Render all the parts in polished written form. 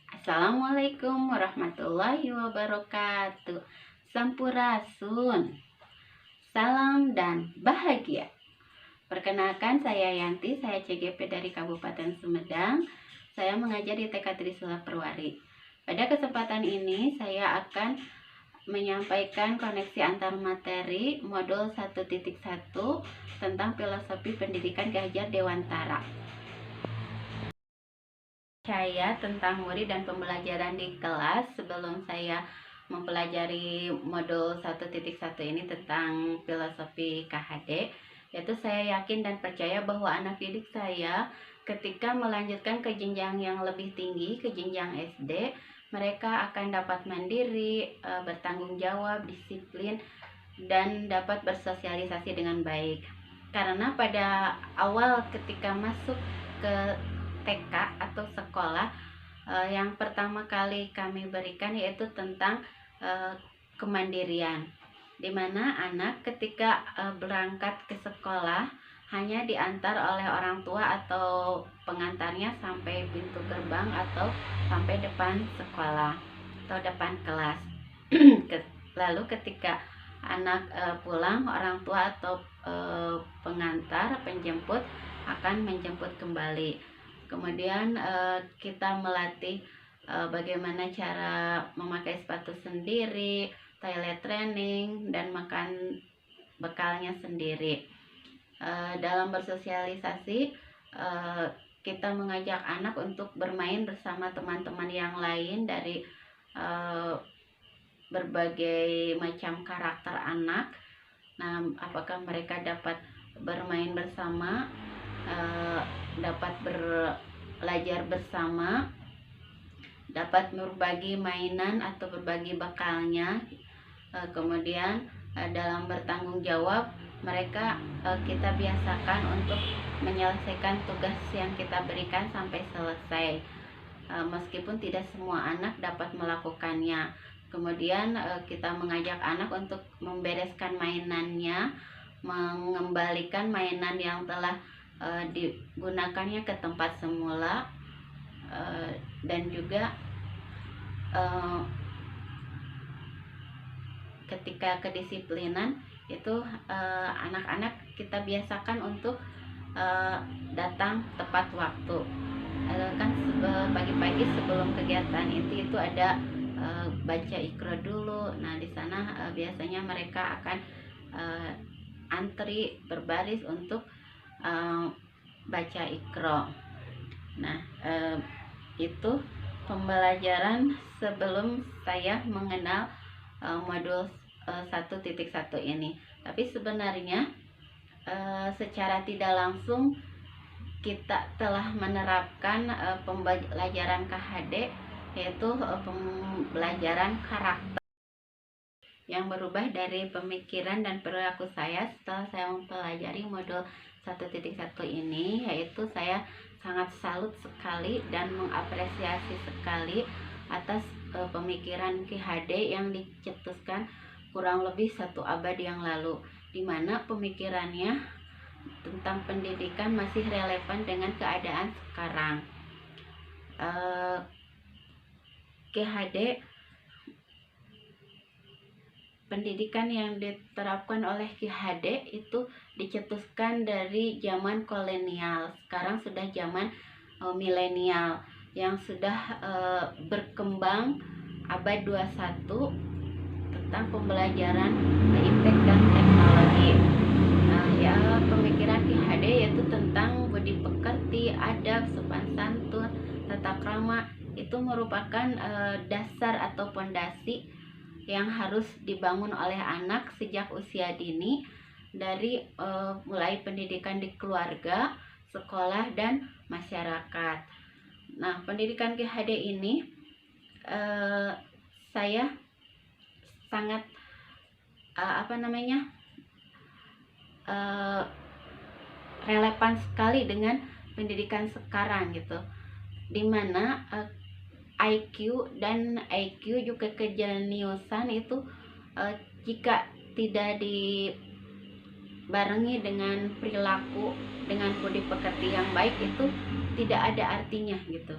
Assalamualaikum warahmatullahi wabarakatuh. Sampurasun, salam dan bahagia. Perkenalkan, saya Yanti, saya CGP dari Kabupaten Sumedang. Saya mengajar di TK Trisula Perwari. Pada kesempatan ini saya akan menyampaikan koneksi antar materi modul 1.1 tentang filosofi pendidikan Ki Hajar Dewantara. Saya tentang murid dan pembelajaran di kelas. Sebelum saya mempelajari modul 1.1 ini tentang filosofi KHD, yaitu saya yakin dan percaya bahwa anak didik saya ketika melanjutkan ke jenjang yang lebih tinggi, ke jenjang SD, mereka akan dapat mandiri, bertanggung jawab, disiplin, dan dapat bersosialisasi dengan baik. Karena pada awal ketika masuk ke TK atau sekolah, yang pertama kali kami berikan yaitu tentang kemandirian, dimana anak ketika berangkat ke sekolah hanya diantar oleh orang tua atau pengantarnya sampai pintu gerbang atau sampai depan sekolah atau depan kelas. Lalu ketika anak pulang, orang tua atau pengantar, penjemput akan menjemput kembali. Kemudian kita melatih bagaimana cara memakai sepatu sendiri, toilet training, dan makan bekalnya sendiri. Dalam bersosialisasi, kita mengajak anak untuk bermain bersama teman-teman yang lain dari berbagai macam karakter anak. Nah, apakah mereka dapat bermain bersama, dapat belajar bersama, dapat berbagi mainan atau berbagi bekalnya. Kemudian dalam bertanggung jawab, mereka kita biasakan untuk menyelesaikan tugas yang kita berikan sampai selesai, meskipun tidak semua anak dapat melakukannya. Kemudian kita mengajak anak untuk membereskan mainannya, mengembalikan mainan yang telah digunakannya ke tempat semula, dan juga ketika kedisiplinan itu anak-anak kita biasakan untuk datang tepat waktu. Kan pagi-pagi sebelum kegiatan itu ada baca Iqra dulu. Nah, di sana biasanya mereka akan antri berbaris untuk baca Iqra. Nah, itu pembelajaran sebelum saya mengenal modul 1.1 ini. Tapi sebenarnya secara tidak langsung kita telah menerapkan pembelajaran KHD, yaitu pembelajaran karakter yang berubah dari pemikiran dan perilaku saya setelah saya mempelajari modul 1.1 ini, yaitu saya sangat salut sekali dan mengapresiasi sekali atas pemikiran Ki HD yang dicetuskan kurang lebih 1 abad yang lalu, di mana pemikirannya tentang pendidikan masih relevan dengan keadaan sekarang. Ki HD, pendidikan yang diterapkan oleh Ki HD itu dicetuskan dari zaman kolonial. Sekarang sudah zaman milenial yang sudah berkembang abad 21 tentang pembelajaran iptek dan teknologi. Nah, ya, pemikiran Ki HD yaitu tentang budi pekerti, adab, sopan santun, tata krama, itu merupakan dasar atau pondasi yang harus dibangun oleh anak sejak usia dini, dari mulai pendidikan di keluarga, sekolah, dan masyarakat. Nah, pendidikan Ki HD ini saya sangat relevan sekali dengan pendidikan sekarang gitu, dimana IQ dan EQ juga kejeniusan itu jika tidak dibarengi dengan perilaku, dengan budi pekerti yang baik, itu tidak ada artinya gitu.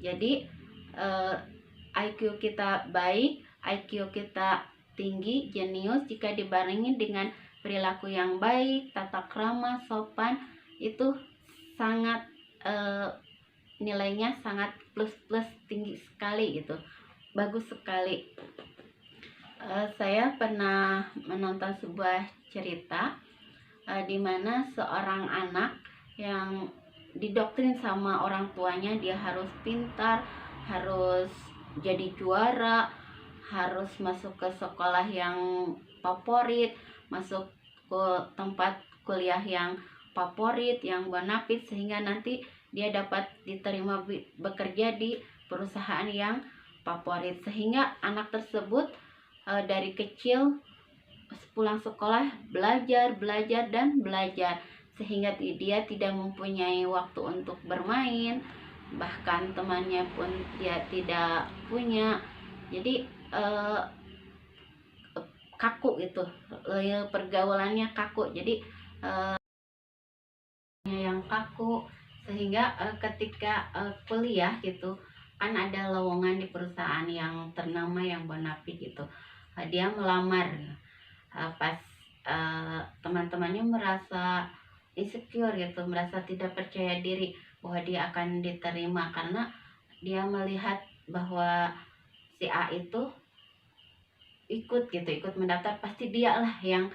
Jadi IQ kita baik, IQ kita tinggi, jenius jika dibarengi dengan perilaku yang baik, tata krama, sopan, itu sangat nilainya sangat plus tinggi sekali gitu, bagus sekali. Saya pernah menonton sebuah cerita di mana seorang anak yang didoktrin sama orang tuanya, dia harus pintar, harus jadi juara, harus masuk ke sekolah yang favorit, masuk ke tempat kuliah yang favorit, yang bonafit, sehingga nanti dia dapat diterima bekerja di perusahaan yang favorit. Sehingga anak tersebut dari kecil pulang sekolah belajar dan belajar, sehingga dia tidak mempunyai waktu untuk bermain, bahkan temannya pun dia tidak punya. Jadi kaku itu, pergaulannya kaku, jadi yang kaku, sehingga ketika kuliah gitu kan ada lowongan di perusahaan yang ternama yang bonafit gitu, dia melamar. Pas teman-temannya merasa insecure gitu, merasa tidak percaya diri bahwa dia akan diterima, karena dia melihat bahwa si A itu ikut mendaftar, pasti dialah yang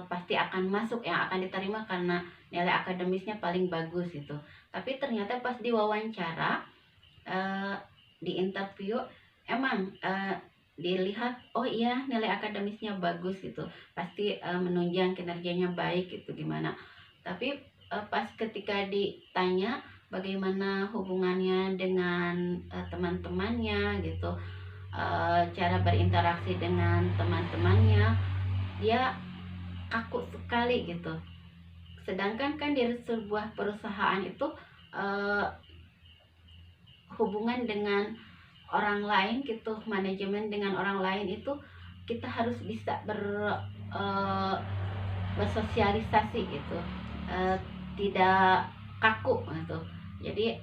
pasti akan masuk, yang akan diterima karena nilai akademisnya paling bagus gitu. Tapi ternyata pas diwawancara, di interview, emang dilihat, oh iya nilai akademisnya bagus gitu, pasti menunjang kinerjanya baik gitu gimana. Tapi pas ketika ditanya bagaimana hubungannya dengan teman-temannya gitu, cara berinteraksi dengan teman-temannya, dia kaku sekali gitu. Sedangkan kan di sebuah perusahaan itu hubungan dengan orang lain gitu, manajemen dengan orang lain itu kita harus bisa bersosialisasi gitu, tidak kaku gitu. Jadi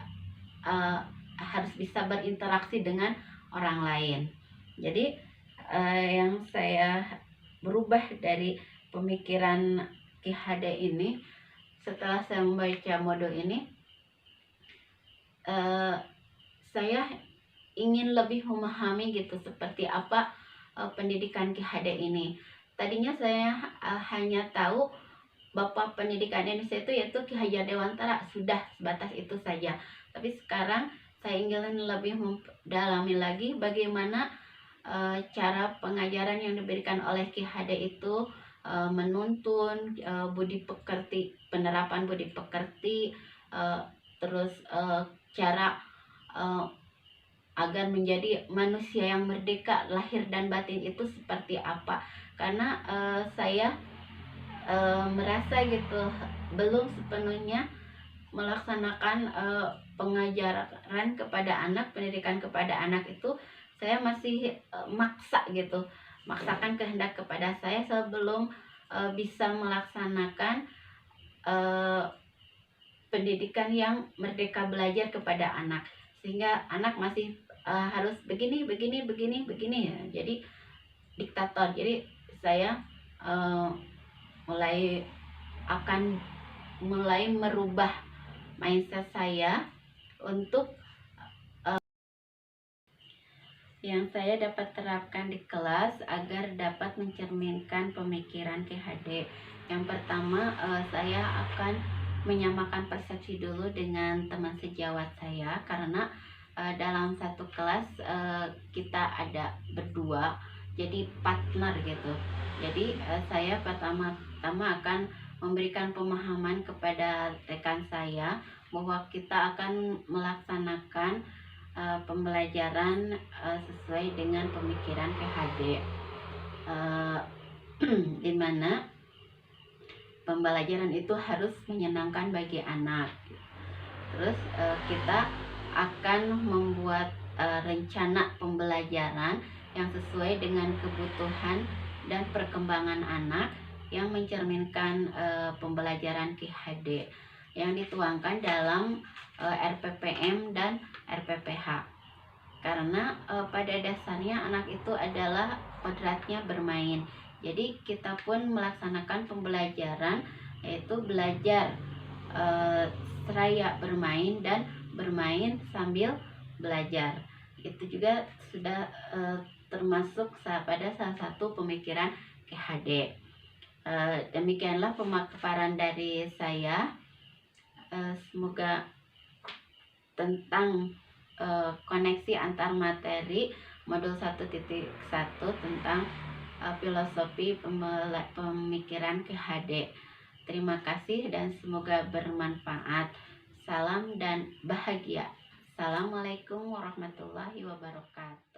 harus bisa berinteraksi dengan orang lain. Jadi yang saya berubah dari pemikiran Ki Hade ini setelah saya membaca modul ini, saya ingin lebih memahami gitu seperti apa pendidikan Ki Hade ini. Tadinya saya hanya tahu Bapak Pendidikan Indonesia itu yaitu Ki Hajar Dewantara, sudah sebatas itu saja. Tapi sekarang saya ingin lebih mendalami lagi bagaimana cara pengajaran yang diberikan oleh Ki Hade itu menuntun budi pekerti, penerapan budi pekerti, terus cara agar menjadi manusia yang merdeka lahir dan batin itu seperti apa. Karena saya merasa gitu belum sepenuhnya melaksanakan pengajaran kepada anak, pendidikan kepada anak itu saya masih maksa gitu, maksakan kehendak kepada saya sebelum bisa melaksanakan pendidikan yang merdeka belajar kepada anak, sehingga anak masih harus begini ya, jadi diktator. Jadi saya mulai merubah mindset saya untuk yang saya dapat terapkan di kelas agar dapat mencerminkan pemikiran Ki Hade. Yang pertama, saya akan menyamakan persepsi dulu dengan teman sejawat saya, karena dalam satu kelas kita ada berdua, jadi partner gitu. Jadi saya pertama-tama akan memberikan pemahaman kepada rekan saya bahwa kita akan melaksanakan pembelajaran sesuai dengan pemikiran Ki Hade, di mana pembelajaran itu harus menyenangkan bagi anak. Terus kita akan membuat rencana pembelajaran yang sesuai dengan kebutuhan dan perkembangan anak, yang mencerminkan pembelajaran Ki Hade yang dituangkan dalam RPPM dan RPPH. karena pada dasarnya anak itu adalah kodratnya bermain. Jadi kita pun melaksanakan pembelajaran, yaitu belajar seraya bermain dan bermain sambil belajar. Itu juga sudah termasuk pada salah satu pemikiran KHD. Demikianlah pemaparan dari saya. Semoga tentang koneksi antar materi modul 1.1 tentang filosofi pemikiran KHD. Terima kasih dan semoga bermanfaat. Salam dan bahagia. Assalamualaikum warahmatullahi wabarakatuh.